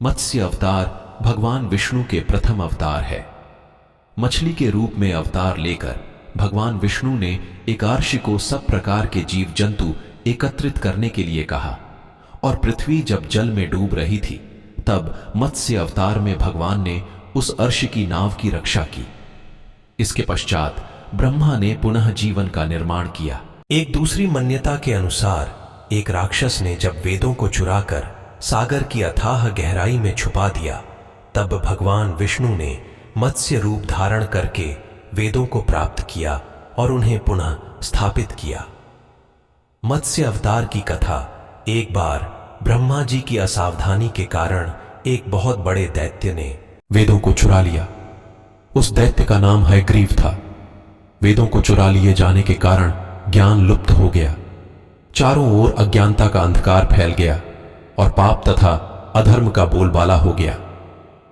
मत्स्य अवतार भगवान विष्णु के प्रथम अवतार है। मछली के रूप में अवतार लेकर भगवान विष्णु ने एक आर्षि को सब प्रकार के जीव जंतु एकत्रित करने के लिए कहा और पृथ्वी जब जल में डूब रही थी तब मत्स्य अवतार में भगवान ने उस अर्श की नाव की रक्षा की। इसके पश्चात ब्रह्मा ने पुनः जीवन का निर्माण किया। एक दूसरी मान्यता के अनुसार एक राक्षस ने जब वेदों को चुराकर सागर की अथाह गहराई में छुपा दिया, तब भगवान विष्णु ने मत्स्य रूप धारण करके वेदों को प्राप्त किया और उन्हें पुनः स्थापित किया। मत्स्य अवतार की कथा। एक बार ब्रह्मा जी की असावधानी के कारण एक बहुत बड़े दैत्य ने वेदों को चुरा लिया। उस दैत्य का नाम हयग्रीव था। वेदों को चुरा लिए जाने के कारण ज्ञान लुप्त हो गया। चारों ओर अज्ञानता का अंधकार फैल गया और पाप तथा अधर्म का बोलबाला हो गया।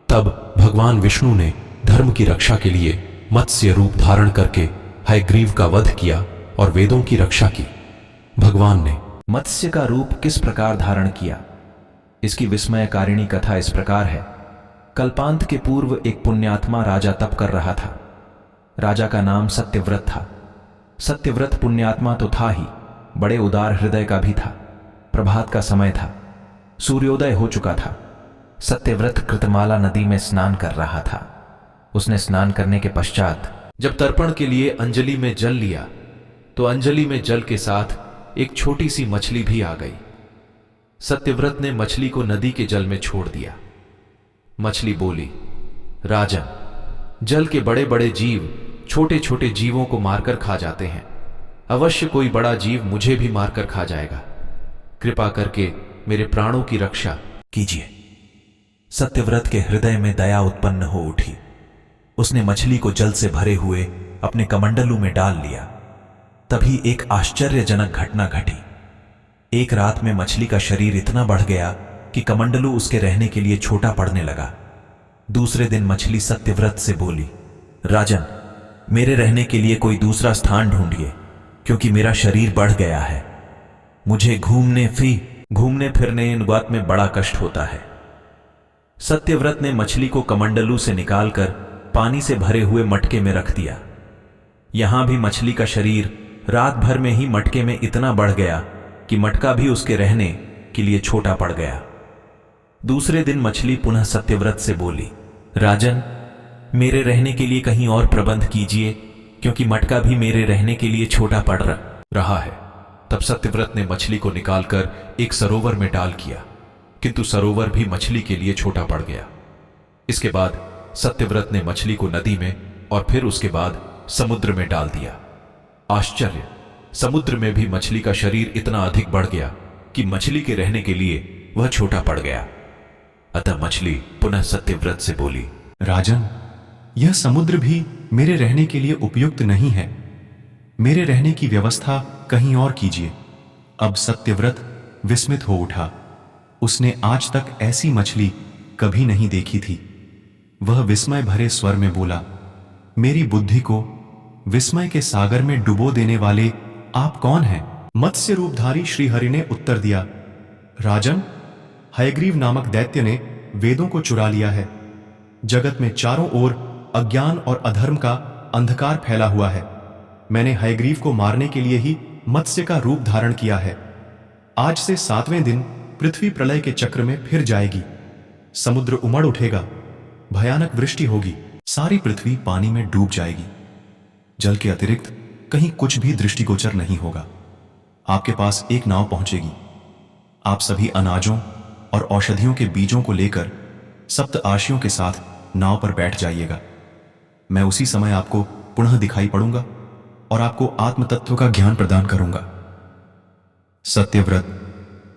तब भगवान विष्णु ने धर्म की रक्षा के लिए मत्स्य रूप धारण करके हयग्रीव का वध किया और वेदों की रक्षा की। भगवान ने मत्स्य का रूप किस प्रकार धारण किया, इसकी विस्मयकारिणी कथा इस प्रकार है। कल्पांत के पूर्व एक पुण्यात्मा राजा तप कर रहा था। राजा का नाम सत्यव्रत था। सत्यव्रत पुण्यात्मा तो था ही, बड़े उदार हृदय का भी था। प्रभात का समय था, सूर्योदय हो चुका था। सत्यव्रत कृतमाला नदी में स्नान कर रहा था। उसने स्नान करने के पश्चात जब तर्पण के लिए अंजलि में जल लिया तो अंजलि में जल के साथ एक छोटी सी मछली भी आ गई। सत्यव्रत ने मछली को नदी के जल में छोड़ दिया। मछली बोली, राजन, जल के बड़े बड़े जीव छोटे छोटे जीवों को मारकर खा जाते हैं। अवश्य कोई बड़ा जीव मुझे भी मारकर खा जाएगा। कृपा करके मेरे प्राणों की रक्षा कीजिए। सत्यव्रत के हृदय में दया उत्पन्न हो उठी। उसने मछली को जल से भरे हुए अपने कमंडलू में डाल लिया। तभी एक आश्चर्यजनक घटना घटी। एक रात में मछली का शरीर इतना बढ़ गया कि कमंडलू उसके रहने के लिए छोटा पड़ने लगा। दूसरे दिन मछली सत्यव्रत से बोली, राजन, मेरे रहने के लिए कोई दूसरा स्थान ढूंढिए, क्योंकि मेरा शरीर बढ़ गया है। मुझे घूमने फिरने इन बात में बड़ा कष्ट होता है। सत्यव्रत ने मछली को कमंडलू से निकालकर पानी से भरे हुए मटके में रख दिया। यहां भी मछली का शरीर रात भर में ही मटके में इतना बढ़ गया कि मटका भी उसके रहने के लिए छोटा पड़ गया। दूसरे दिन मछली पुनः सत्यव्रत से बोली, राजन, मेरे रहने के लिए कहीं और प्रबंध कीजिए, क्योंकि मटका भी मेरे रहने के लिए छोटा पड़ रहा है। तब सत्यव्रत ने मछली को निकालकर एक सरोवर में डाल किया, किंतु सरोवर भी मछली के लिए छोटा पड़ गया। इसके बाद सत्यव्रत ने मछली को नदी में और फिर उसके बाद समुद्र में डाल दिया। आश्चर्य, समुद्र में भी मछली का शरीर इतना अधिक बढ़ गया कि मछली के रहने के लिए वह छोटा पड़ गया। अतः मछली पुनः सत्यव्रत से बोली, राजन, यह समुद्र भी मेरे रहने के लिए उपयुक्त नहीं है। मेरे रहने की व्यवस्था कहीं और कीजिए। अब सत्यव्रत विस्मित हो उठा। उसने आज तक ऐसी मछली कभी नहीं देखी थी। वह विस्मय भरे स्वर में बोला, मेरी बुद्धि को विस्मय के सागर में डुबो देने वाले आप कौन हैं? मत्स्य रूपधारी श्रीहरि ने उत्तर दिया, राजन, हयग्रीव नामक दैत्य ने वेदों को चुरा लिया है। जगत में चारों ओर अज्ञान और अधर्म का अंधकार फैला हुआ है। मैंने हयग्रीव को मारने के लिए ही मत्स्य का रूप धारण किया है। आज से 7वें दिन पृथ्वी प्रलय के चक्र में फिर जाएगी। समुद्र उमड़ उठेगा, भयानक वृष्टि होगी, सारी पृथ्वी पानी में डूब जाएगी। जल के अतिरिक्त कहीं कुछ भी दृष्टिगोचर नहीं होगा। आपके पास एक नाव पहुंचेगी। आप सभी अनाजों और औषधियों के बीजों को लेकर सप्त आर्षियों के साथ नाव पर बैठ जाइएगा। मैं उसी समय आपको पुनः दिखाई पड़ूंगा और आपको आत्म तत्व का ज्ञान प्रदान करूंगा। सत्यव्रत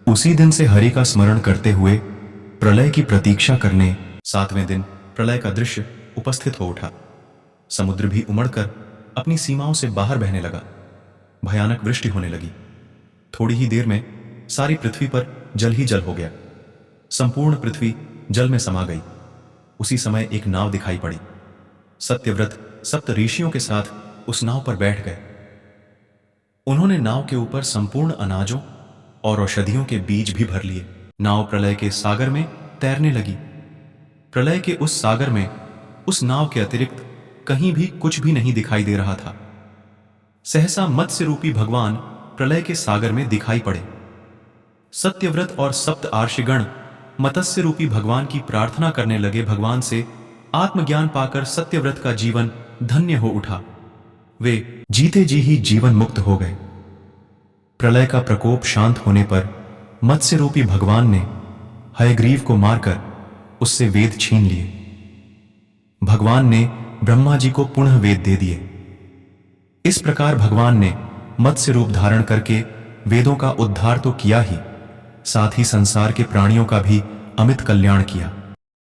उसी दिन से हरि का स्मरण करते हुए प्रलय की प्रतीक्षा करने 7वें दिन प्रलय का दृश्य उपस्थित हो उठा। समुद्र भी उमड़कर अपनी सीमाओं से बाहर बहने लगा। भयानक वृष्टि होने लगी। थोड़ी ही देर में सारी पृथ्वी पर जल ही जल हो गया। संपूर्ण पृथ्वी जल में समा गई। उसी समय एक नाव दिखाई पड़ी। सत्यव्रत सप्त ऋषियों के साथ उस नाव पर बैठ गए। उन्होंने नाव के ऊपर संपूर्ण अनाजों और औषधियों के बीज भी भर लिए। नाव प्रलय के सागर में तैरने लगी। प्रलय के उस सागर में उस नाव के अतिरिक्त कहीं भी कुछ भी नहीं दिखाई दे रहा था। सहसा मत्स्य रूपी भगवान प्रलय के सागर में दिखाई पड़े। सत्यव्रत और सप्त आर्षिगण मत्स्य रूपी भगवान की प्रार्थना करने लगे। भगवान से आत्मज्ञान पाकर सत्यव्रत का जीवन धन्य हो उठा। वे जीते जी ही जीवन मुक्त हो गए। प्रलय का प्रकोप शांत होने पर मत्स्य रूपी भगवान ने हयग्रीव को मारकर उससे वेद छीन लिए। भगवान ने ब्रह्मा जी को पुनः वेद दे दिए। इस प्रकार भगवान ने मत्स्य रूप धारण करके वेदों का उद्धार तो किया ही, साथ ही संसार के प्राणियों का भी अमित कल्याण किया।